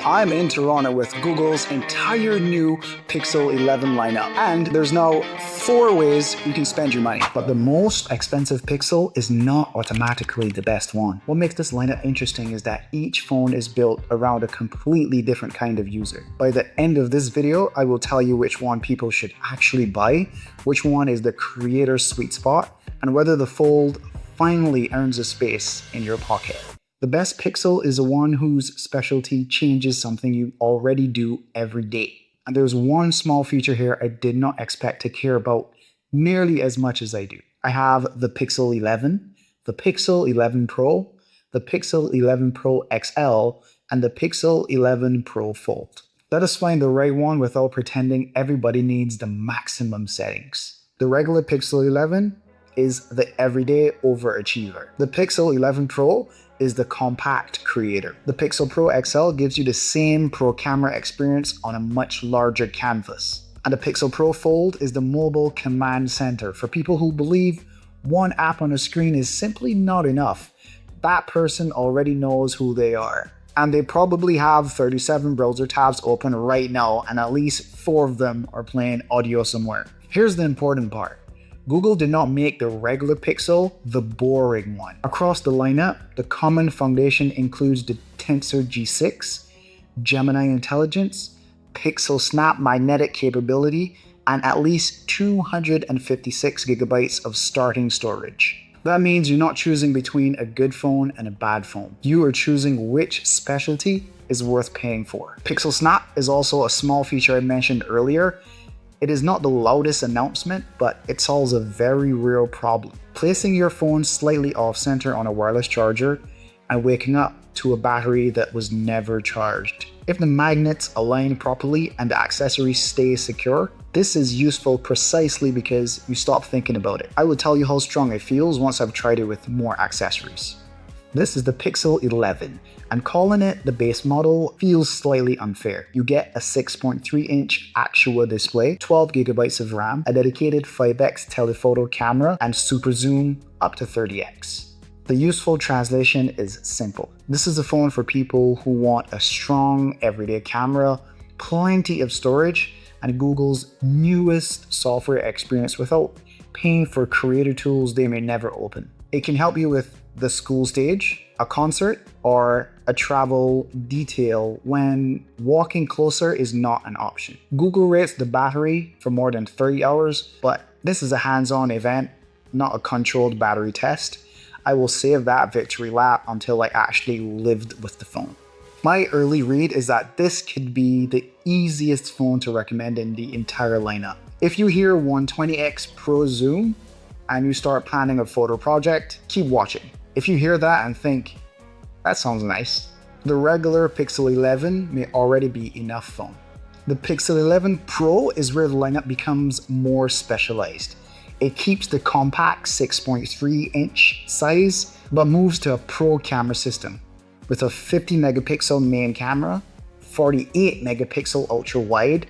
I'm in Toronto with Google's entire new Pixel 11 lineup, and there's now 4 ways you can spend your money. But the most expensive Pixel is not automatically the best one. What makes this lineup interesting is that each phone is built around a completely different kind of user. By the end of this video, I will tell you which one people should actually buy, which one is the creator sweet spot, and whether the Fold finally earns a space in your pocket. The best Pixel is the one whose specialty changes something you already do every day. And there's one small feature here I did not expect to care about nearly as much as I do. I have the Pixel 11, the Pixel 11 Pro, the Pixel 11 Pro XL, and the Pixel 11 Pro Fold. Let us find the right one without pretending everybody needs the maximum settings. The regular Pixel 11 is the everyday overachiever. The Pixel 11 Pro is the compact creator. The Pixel Pro XL gives you the same pro camera experience on a much larger canvas. And the Pixel Pro Fold is the mobile command center for people who believe one app on a screen is simply not enough. That person already knows who they are. And they probably have 37 browser tabs open right now, and at least 4 of them are playing audio somewhere. Here's the important part. Google did not make the regular Pixel the boring one. Across the lineup, the common foundation includes the Tensor G6, Gemini Intelligence, Pixelsnap magnetic capability, and at least 256 gigabytes of starting storage. That means you're not choosing between a good phone and a bad phone. You are choosing which specialty is worth paying for. Pixelsnap is also a small feature I mentioned earlier. It is not the loudest announcement, but it solves a very real problem. Placing your phone slightly off-center on a wireless charger and waking up to a battery that was never charged. If the magnets align properly and the accessories stay secure, this is useful precisely because you stop thinking about it. I will tell you how strong it feels once I've tried it with more accessories. This is the Pixel 11, and calling it the base model feels slightly unfair. You get a 6.3-inch Actua display, 12 gigabytes of RAM, a dedicated 5x telephoto camera, and super zoom up to 30x. The useful translation is simple. This is a phone for people who want a strong everyday camera, plenty of storage, and Google's newest software experience without paying for creator tools they may never open. It can help you with the school stage, a concert, or a travel detail when walking closer is not an option. Google rates the battery for more than 30 hours, but this is a hands-on event, not a controlled battery test. I will save that victory lap until I actually lived with the phone. My early read is that this could be the easiest phone to recommend in the entire lineup. If you hear 120x Pro Zoom and you start planning a photo project, keep watching. If you hear that and think, that sounds nice, the regular Pixel 11 may already be enough phone. The Pixel 11 Pro is where the lineup becomes more specialized. It keeps the compact 6.3-inch size, but moves to a pro camera system with a 50 megapixel main camera, 48 megapixel ultra wide,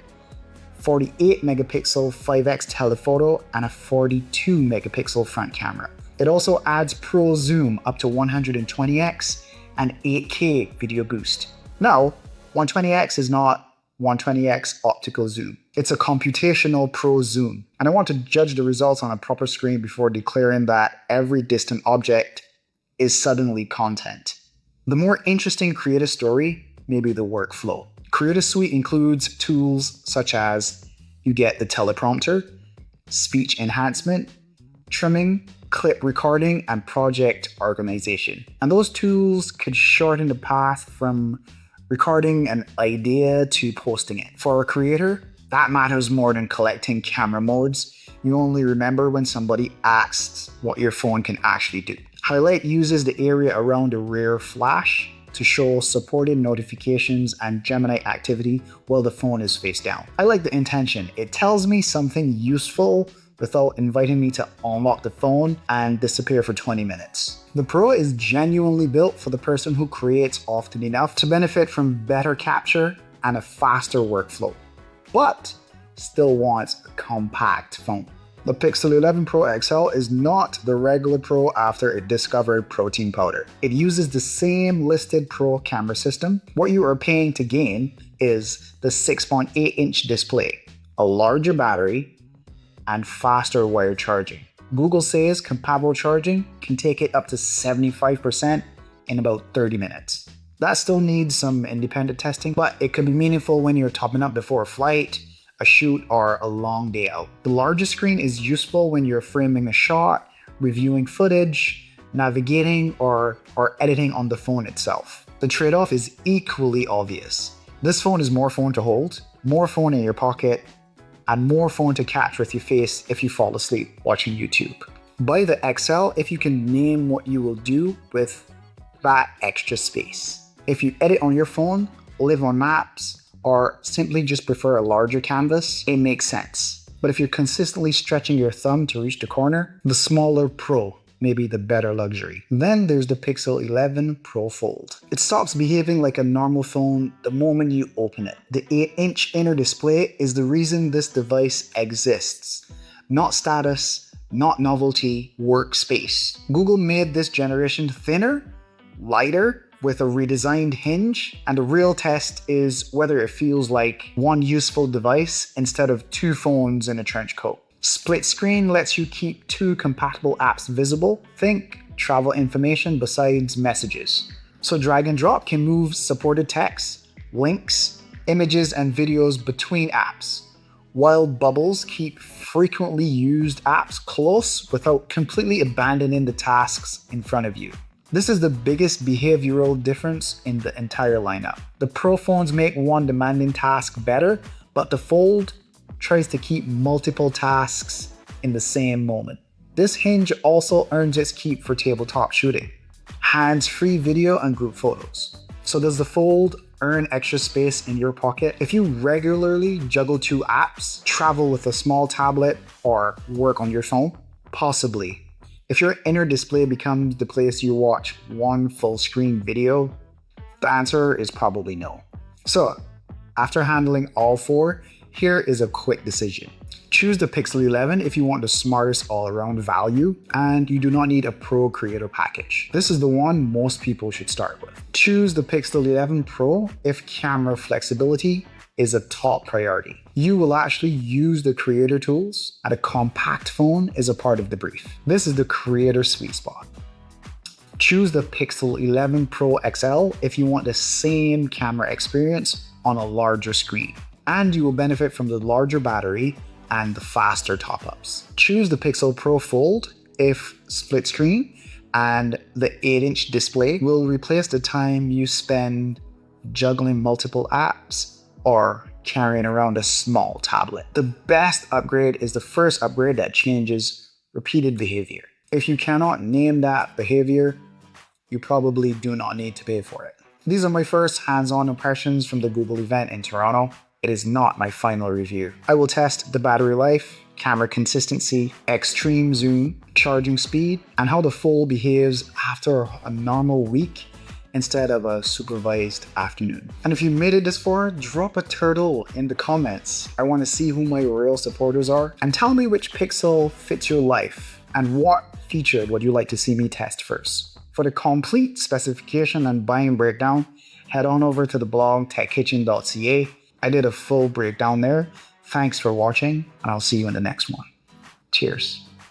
48 megapixel 5x telephoto, and a 42 megapixel front camera. It also adds Pro Zoom up to 120x and 8K video boost. Now, 120x is not 120x optical zoom. It's a computational Pro Zoom. And I want to judge the results on a proper screen before declaring that every distant object is suddenly content. The more interesting creative story may be the workflow. Creative Suite includes tools such as you get the teleprompter, speech enhancement, trimming, clip recording, and project organization. And those tools could shorten the path from recording an idea to posting it. For a creator, that matters more than collecting camera modes. You only remember when somebody asks what your phone can actually do. Highlight uses the area around the rear flash to show supported notifications and Gemini activity while the phone is face down. I like the intention. It tells me something useful without inviting me to unlock the phone and disappear for 20 minutes. The Pro is genuinely built for the person who creates often enough to benefit from better capture and a faster workflow, but still wants a compact phone. The Pixel 11 Pro XL is not the regular Pro after it discovered protein powder. It uses the same listed Pro camera system. What you are paying to gain is the 6.8-inch display, a larger battery, and faster wire charging. Google says compatible charging can take it up to 75% in about 30 minutes. That still needs some independent testing, but it could be meaningful when you're topping up before a flight, a shoot, or a long day out. The larger screen is useful when you're framing a shot, reviewing footage, navigating, or editing on the phone itself. The trade-off is equally obvious. This phone is more phone to hold, more phone in your pocket, and more phone to catch with your face if you fall asleep watching YouTube. Buy the XL if you can name what you will do with that extra space. If you edit on your phone, live on maps, or simply just prefer a larger canvas, it makes sense. But if you're consistently stretching your thumb to reach the corner, the smaller Pro may be the better luxury. Then there's the Pixel 11 Pro Fold. It stops behaving like a normal phone the moment you open it. The 8-inch inner display is the reason this device exists. Not status, not novelty, workspace. Google made this generation thinner, lighter, with a redesigned hinge, and the real test is whether it feels like one useful device instead of two phones in a trench coat. Split screen lets you keep two compatible apps visible. Think travel information besides messages. So drag and drop can move supported text, links, images, and videos between apps, while bubbles keep frequently used apps close without completely abandoning the tasks in front of you. This is the biggest behavioral difference in the entire lineup. The Pro phones make one demanding task better, but the Fold tries to keep multiple tasks in the same moment. This hinge also earns its keep for tabletop shooting, hands-free video, and group photos. So does the Fold earn extra space in your pocket? If you regularly juggle two apps, travel with a small tablet, or work on your phone, possibly. If your inner display becomes the place you watch one full screen video, the answer is probably no. So, after handling all four, here is a quick decision. Choose the Pixel 11 if you want the smartest all-around value and you do not need a Pro creator package. This is the one most people should start with. Choose the Pixel 11 Pro if camera flexibility is a top priority. You will actually use the creator tools, and a compact phone is a part of the brief. This is the creator sweet spot. Choose the Pixel 11 Pro XL if you want the same camera experience on a larger screen, and you will benefit from the larger battery and the faster top-ups. Choose the Pixel Pro Fold if split screen and the 8-inch display will replace the time you spend juggling multiple apps or carrying around a small tablet. The best upgrade is the first upgrade that changes repeated behavior. If you cannot name that behavior, you probably do not need to pay for it. These are my first hands-on impressions from the Google event in Toronto. It is not my final review. I will test the battery life, camera consistency, extreme zoom, charging speed, and how the Fold behaves after a normal week instead of a supervised afternoon. And if you made it this far, drop a turtle in the comments. I want to see who my real supporters are. And tell me which Pixel fits your life and what feature would you like to see me test first. For the complete specification and buying breakdown, head on over to the blog techkitchen.ca. I did a full breakdown there. Thanks for watching, and I'll see you in the next one. Cheers.